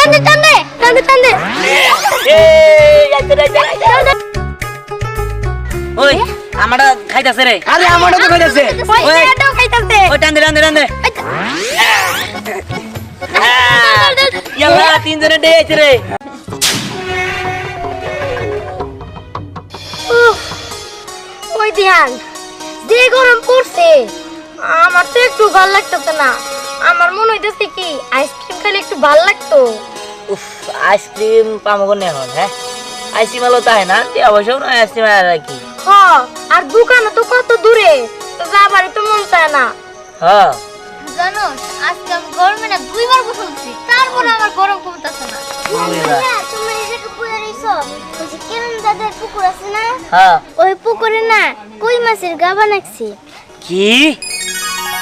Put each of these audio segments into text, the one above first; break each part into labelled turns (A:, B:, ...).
A: টান দে এই আইতে ওই আমারটা খাইতাছে রে
B: আরে আমারও তো খাইতাছে
A: ওই এটাও খাইতাছে ওই টান দে ইয়াল্লা তিনজনে ডেইছে রে
C: ওই ধ্যান যে গরম পড়ছে আমার তো একটু ভালো লাগতেছে না আমার মনে হইতেছে কি আইসক্রিম খেলে একটু ভালো লাগতো
A: উফ আইসক্রিম পামো কোনে এখন হ্যাঁ আইসক্রিম আলো তাই না তুই অবশ্যই না আইসক্রিম আর কি
C: হ্যাঁ আর দোকানে তো কত দূরে তো যাবারই তো মন চায় না
A: হ্যাঁ
D: জানো আজকে আমি গরমে না দুইবার বসেছি তারপর আমার গরম কমতেছে না
C: তুমি এই যে পুকুরে রইছো ওই যে কেরম দাদার পুকুর আছে না
A: হ্যাঁ
C: ওই পুকুরে না কই মাছের গা বানাইছি
A: কি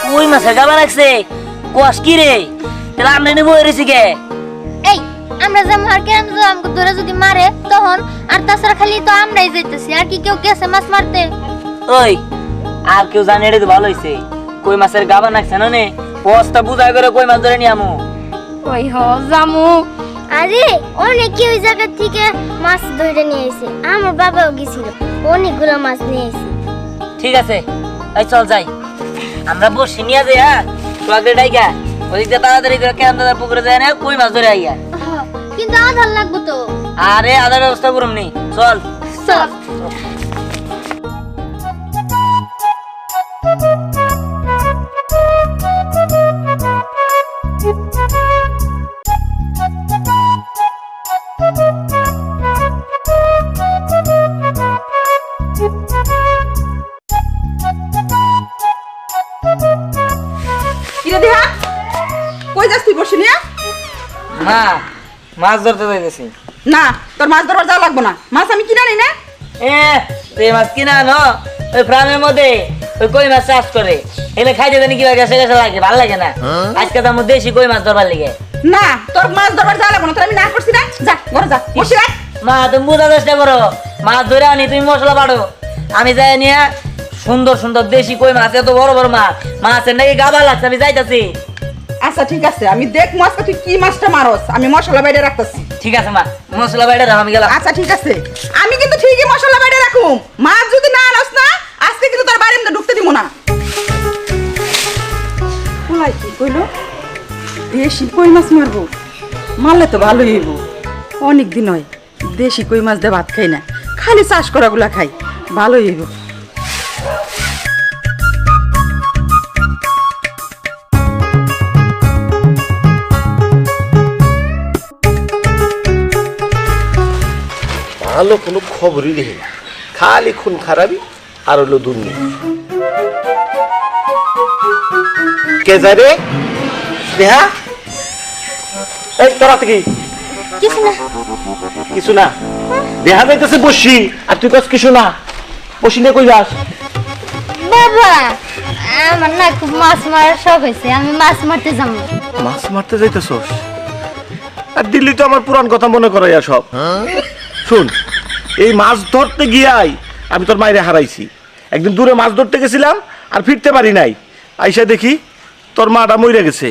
A: কই মাছের গা বানাইছে কোয়াস কি রে তাহলে আমরা নেবো এসেছি কে
D: এই আমরা যেমন আর কেন তো আমাকে ধরে যদি মারে তখন আর তাছাড়া খালি তো আমরাই যাইতেছি আর কি কেউ গেছে মাছ মারতে
A: ওই আর কেউ জানে এটা তো ভালো হইছে কই মাছের গা বানাইছে না নে বস্তা বুঝাই করে কই মাছ ধরে নিয়ে আমু
C: ওই হ জামু আরে অনেকে ওই জায়গা থেকে মাছ ধরে নিয়ে এসে আমার বাবাও গেছিল অনেকগুলো মাছ নিয়ে এসে
A: ঠিক আছে এই চল যাই আমরা বসে নিয়ে যাই হ্যাঁ তোকে ডাইগা ওদিক দিয়ে তাড়াতাড়ি করে কেন দাদার পুকুরে যায় না কই মাছ ধরে আইয়া
D: কিন্তু আধার লাগবে তো
A: আরে আদার ব্যবস্থা করুম নি চল
D: চল
B: কিরে দেহা কই যাস তুই বসে নিয়া
A: মা মাছ ধরতে যাইতেছি
B: না তোর মাছ ধরবার যাওয়া লাগবো না মাছ আমি কিনা নেই না
A: এ তুই মাছ কিনা আনো ওই ফার্মের মধ্যে ওই কই মাছ চাষ করে এলে খাইতে জানি কি লাগে সেটা লাগে ভালো লাগে না আজকে তো আমার দেশি কই মাছ ধরবার লাগে
B: না তোর মাছ ধরবার যাওয়া লাগবো না তোর আমি না করছি না যা ঘরে যা বসে রাখ
A: মা তুমি বোঝার চেষ্টা করো মাছ ধরে আনি তুমি মশলা বাড়ো আমি যাই নিয়ে সুন্দর সুন্দর দেশি কই মাছ এত বড় বড় মাছ মাছের নাকি গাবা লাগছে আমি যাইতাছি
B: আচ্ছা ঠিক আছে আমি দেখবো আজকে তুই কি মাছটা মারস আমি মশলা বাইরে রাখতেছি
A: ঠিক আছে মা মশলা বাইরে রাখ আমি গেলাম
B: আচ্ছা ঠিক আছে আমি কিন্তু ঠিকই মশলা বাইরে রাখুম মাছ যদি না আনস না আজকে কিন্তু তোর বাড়ির মধ্যে ঢুকতে দিব না কোলাই কি কইলো দেশি কই মাছ মারবো মারলে তো ভালোই হইব অনেক দিন হয় দেশি কই মাছ দিয়ে ভাত খাই না খালি চাষ করাগুলা খাই ভালোই হইব
E: ভালো কোনো খবরই নেই খালি খুন খারাপই আর হলো দুর্নীতি কে যায় রে দেহা এই তোরা কি
D: কিছু না
E: কিছু না দেহা যাইতেছে বসি আর তুই কাজ কিছু না বসি নিয়ে কই যাস
D: বাবা আমার না খুব মাছ মারার শখ হয়েছে আমি মাছ মারতে যাবো
E: মাছ মারতে যাইতেছস আর দিল্লি তো আমার পুরান কথা মনে করাইয়া সব শুন এই মাছ ধরতে গিয়াই আমি তোর মাইরে হারাইছি একদিন দূরে মাছ ধরতে গেছিলাম আর ফিরতে পারি নাই আইসা দেখি তোর মাটা মইরা গেছে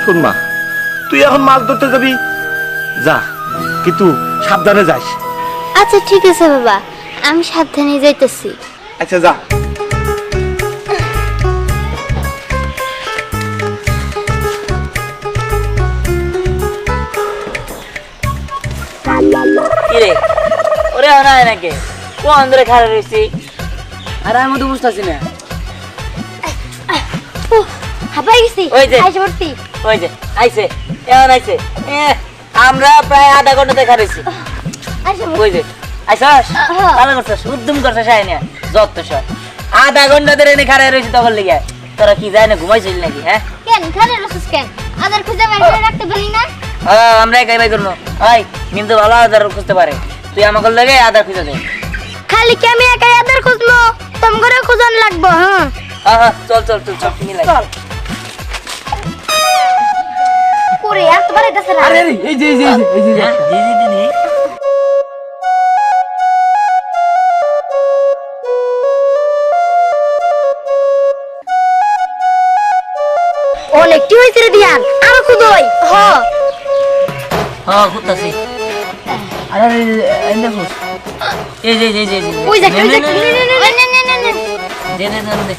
E: শুন মা তুই এখন মাছ ধরতে যাবি যা কিন্তু সাবধানে যাস
D: আচ্ছা ঠিক আছে বাবা আমি সাবধানে যাইতেছি
E: আচ্ছা যা
A: কিরে ওরে না নাকি কোন ধরে খারাপ রয়েছি আর আমি তো বুঝতেছি না
D: হাবাই গেছি
A: ওই যে।
D: আইসা পড়ছি
A: ওই যে আইছে এমন আইছে আমরা প্রায় আধা ঘন্টা দেখা রয়েছি
D: আইসা
A: ওই যে আইসাস ভালো করছিস উদ্যম করছিস আইনিয়া যত সব আধা ঘন্টা ধরে এনে খারাপ রয়েছি তখন লিগে তোরা কি যায় না ঘুমাইছিস নাকি হ্যাঁ
D: কেন খালি রসুস কেন আদার খুঁজে বাইরে রাখতে পারি না
A: আমরা একাই বাই করবো ভাই কিন্তু ভালো আধার খুঁজতে পারে তুই আমাকে লাগে আধার খুঁজে দে
C: খালি কি আমি একাই আদার খুঁজবো তোম করে খুঁজন লাগবো হ্যাঁ
A: হ্যাঁ চল চল চল চল মিলাই
C: করে এত বাড়াইতেছে না
B: আরে এই যে
A: হ্যাঁ জি জি দিদি
C: অনেকটি হয়েছে রে ধ্যান আর খুদই হ
A: হ্যাঁ খুঁজতাছি আরে এই দেখো এই যে
C: ওই দেখ ওই দেখ
A: দে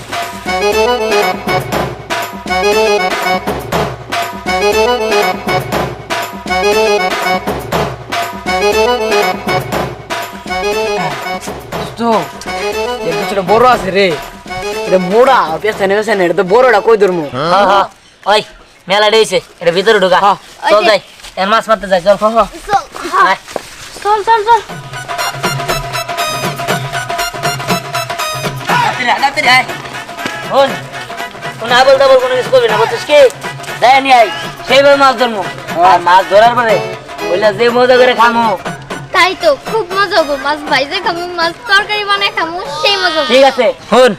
F: তো কিছুটা বড় আছে রে এটা মোড়া পেছনে পেছনে এটা তো বড়টা কই ধরমু
A: হ্যাঁ হ্যাঁ ওই মেলা ডেইছে এটা ভিতরে ঢোকা চল যাই এর মাছ মারতে যাই চল আয়।
C: চল চল চল
A: তাড়াতাড়ি আয় শোন কোনো আবল তাবল কোনো কিছু করবি না বলছিস কি যাই নি আই সেইভাবে মাছ ধরবো আর মাছ ধরার পরে বললা যে মজা করে খামো
D: তাই তো খুব মজা হবো মাছ ভাইজে খামু মাছ তরকারি বানায় খামু সেই মজা হবো।
A: ঠিক আছে শোন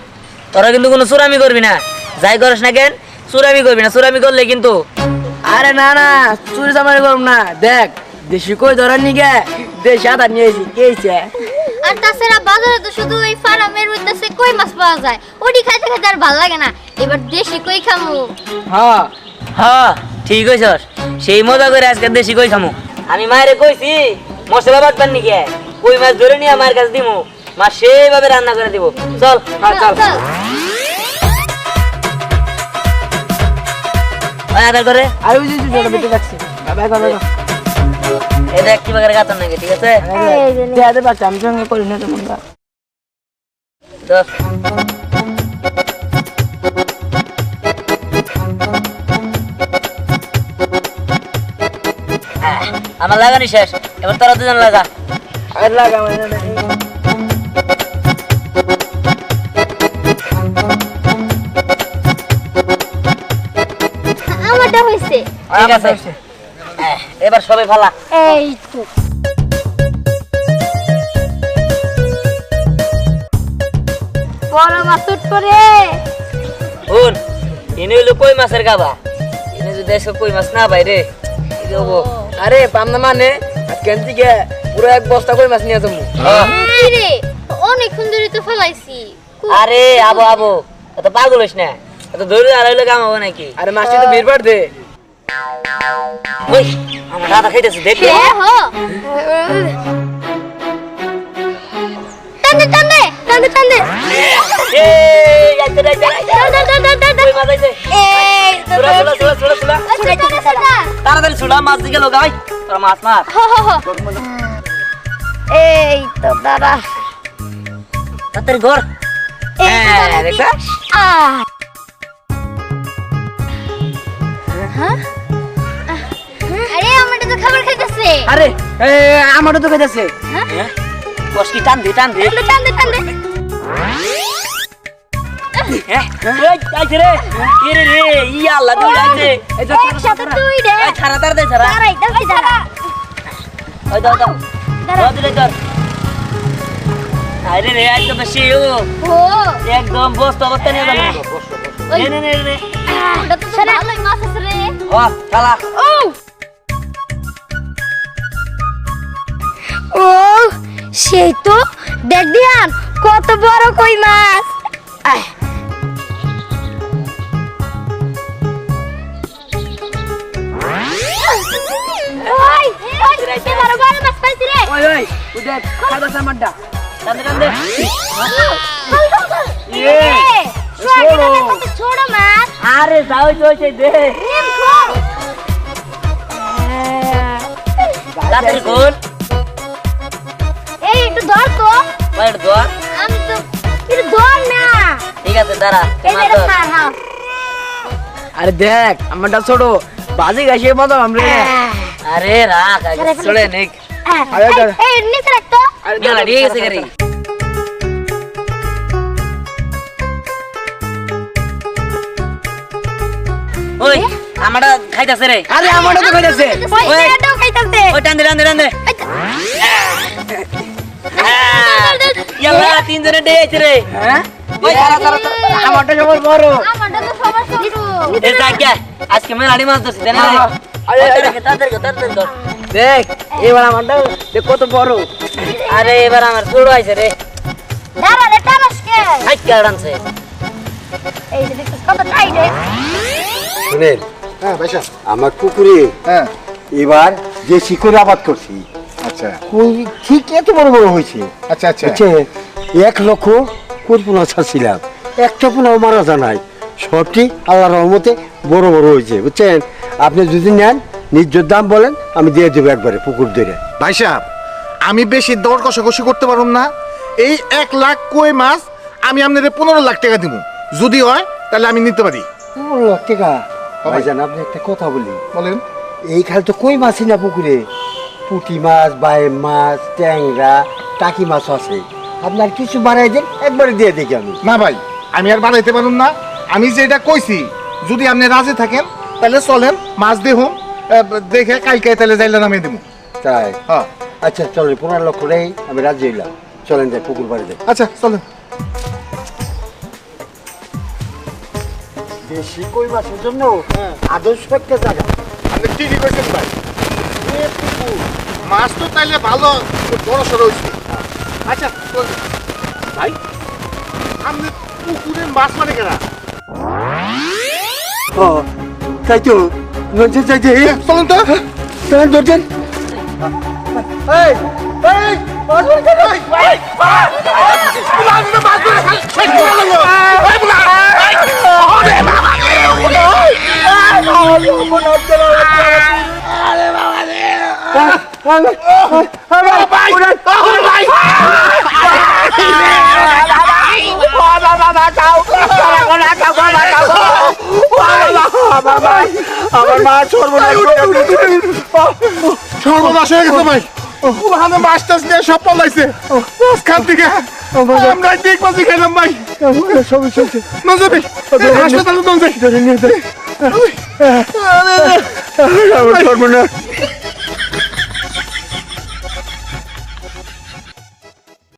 A: তোরা কিন্তু কোনো চুরামি করবি না যাই করিস না কেন চুরামি করবি না চুরামি করলে কিন্তু
F: আরে না না চুরি চামারি করব না দেখ দেশি কই ধরার নিগে দেশি আদা নিয়েছি কেছে
D: আর তাছাড়া বাজারে তো শুধু ওই ফার্মের উদ্দেশ্যে কই মাছ পাওয়া যায় ওটি খাইতে খাইতে আর ভালো লাগে না এবার দেশি কই খামু।
F: হ্যাঁ
A: হ্যাঁ ঠিক হয়েছস সেই মজা করে আজকে দেশি কই খামো আমি মায়েরে কইছি মশলা বাটবার নিকে কই মাছ ধরে নিয়ে আমার কাছে দিমু মা সেইভাবে রান্না করে দিব চল
D: চল চল
A: ওই আদার করে
F: আর ওই যে জোড়া বেঁচে যাচ্ছে বাবা বাবা
A: এই দেখ কি বাগারে গাতার নাকি ঠিক আছে
F: দেয়া দে বাচ্চা আমি সঙ্গে করি না তেমন কা
A: ধর। আমার লাগানি শেষ এবার তোরা দুজন লাগা
F: আর লাগা মানে
D: আমারটা হইছে
A: ঠিক আছে এবার সবাই ফালা
D: এই তো
C: বড় মাছ উঠ করে
A: শুন ইনি হইলো কই মাছের গাবা ইনি যদি এসে কই মাছ না পাই রে কি হবো
F: আরে পামনা মানে কেনতি গে পুরো এক বস্তা কই মাছ নিয়ে যাবো
D: এই রে অনেক সুন্দরী তো ফলাইছি
A: আরে আবো আবো এত পাগল হইস না এত ধরে আর হইলে কাম হবে নাকি
F: আরে মাছটা তো বের পার দে
A: ওই আমার দাদা খাইতেছে দেখি
D: এ হো টানে টানে টানে টানে
A: এই আইতে আইতে কই মাছ আইছে
D: এই তো
A: সুলা তাড়াতাড়ি সুলা মাছ দিকে লোকাই তোরা মাছ মার
C: এই তো দাদা
A: তাড়াতাড়ি ঘর হ্যাঁ দেখছ
D: আরে আমারটা তো খাবার খাইতেছে
F: আরে আমারও তো খাইতেছে
A: বস কি টান দে
D: টানে টানে
A: হ্যাঁ এই আইছে রে এরে রে ইয়া আল্লাহ দুই আইছে
F: এই তো
C: একসাথে তুই রে
A: এই ছাড়া তার দে ছাড়া
C: দাঁড়াই দাঁড়াই দাঁড়া
A: ওই দাও দাও দাও দিলে ধর আরে রে আজ তো বেশি ও
D: ও
A: একদম বস্তা অবস্থা নিয়ে যাবো নে নে নে নে
D: ওটা তো ভালোই মাছ আছে রে
A: ও চালা
C: ও সেই তো দেখ দিয়ান কত বড় কই মাছ আয় ওই কি বড় বড় মাছ পাইছি রে
F: ওই ওই উদে খাইতেছে আমারটা
A: টান দে টান দে
C: ছোট মাছ
A: আরে যাও চলছে দে তাড়াতাড়ি কোন
C: এই একটু ধর তো
A: বাইরে ধর
D: আমি তো
C: একটু ধর না
A: ঠিক আছে দাঁড়া
C: এই
A: তোমার
C: যে
A: ধর
C: খা হ্যাঁ
F: আরে দেখ আমারটা ছোট বাজি গাছিয়ে মতো আমরা
A: আরে রাখ আগে চলে নিক
F: আরে, আরে।
C: এই নিচে রাখ তো
F: আরে
A: গেলা ঠিক আছে গাড়ি ওই আমারটা খাইতাছে রে
F: আরে আমারটা তো খাইতেছে
C: ওই এটাও খাইতাছে
A: ওই টান দে টান দে টান দে ইয়াল্লা তিনজনে ডে আছে রে
F: হ্যাঁ
A: ওই তারা তারা
F: আমারটা সবার বড়
D: আমারটা তো সবার ছোট
A: এই জায়গা আজকে মেলা আড়ি মাছ ধরছি জানেন
F: আরে, আরে।
A: তাড়াতাড়ি ধর
F: দেখ এবার আমারটা দেখ কত বড়
A: আরে এবার আমার ছোট আইছে রে
C: দাঁড়া রে টানাস কে
A: হাইট কাড়ানছে
C: এই যে দেখছিস কত টাইট রে
G: শুনেন হ্যাঁ ভাইসা আমার পুকুরে এবার দেশি করে আবাদ করছি।
H: আচ্ছা
G: কই ঠিক এত বড় বড় হয়েছে।
H: আচ্ছা আচ্ছা
G: বুঝছে 1 লক্ষ কোরপুনা ছাড়ছিলাম, একটা পোনাও মারা জানাই, সবটি আল্লাহর রহমতে বড় বড় হয়েছে বুঝছেন। আপনি যদি নেন ন্যায্য দাম বলেন, আমি দিয়ে দেবো একবারে পুকুর ধরে।
H: ভাই সাহেব, আমি বেশি দর কষাকষি করতে পারব না। এই 1 লাখ কই মাছ আমি আপনাদের 15 লাখ টাকা দিব, যদি হয় তাহলে আমি নিতে পারি।
G: 15 লাখ টাকা? ভাইজান আপনি একটা কথা বলি,
H: বলেন।
G: এই খাল তো কই মাছই না পুকুরে, পুঁটি মাছ, বাইম মাছ, ট্যাংরা, টাকি মাছ আছে। আপনার কিছু বাড়াই দেন, একবারে দিয়ে দেখি আমি।
H: না ভাই, আমি আর বাড়াইতে পারুম না। আমি যেটা কইছি, যদি আপনি রাজি থাকেন তাহলে চলেন, মাছ দেখুন, দেখে কালকে তাহলে যাইলে নামিয়ে দেবো।
G: তাই?
H: হ্যাঁ
G: আচ্ছা চলেন, 15 লক্ষ রেই আমি রাজি হইলাম। চলেন যাই পুকুর বাড়ি যাই।
H: আচ্ছা চলেন।
G: দেশি কই মাছের জন্য আদর্শ একটা জায়গা।
H: আপনি ঠিকই কইছেন ভাই, এ পুকুর, মাছ তো তাইলে ভালো বড় সড়ো হয়েছে। আচ্ছা চলেন। ভাই আপনি পুকুরে মাছ মানে কেনা?
G: ও তাই তো, নজর চাইতে
H: চলুন তো।
G: ধরছেন। এই এই মাছ ধরে কেন?
E: আমার মা সর্বনাশ
H: সর্বনাশ হয়ে গেছে ভাই। ওখানে মাছ টাছ নিয়ে সব পালাইছে খান থেকে। আমরা দেখবাজি খেলাম ভাই। নজর ভাই, হাসপাতালে নজর
E: সর্বনাশ।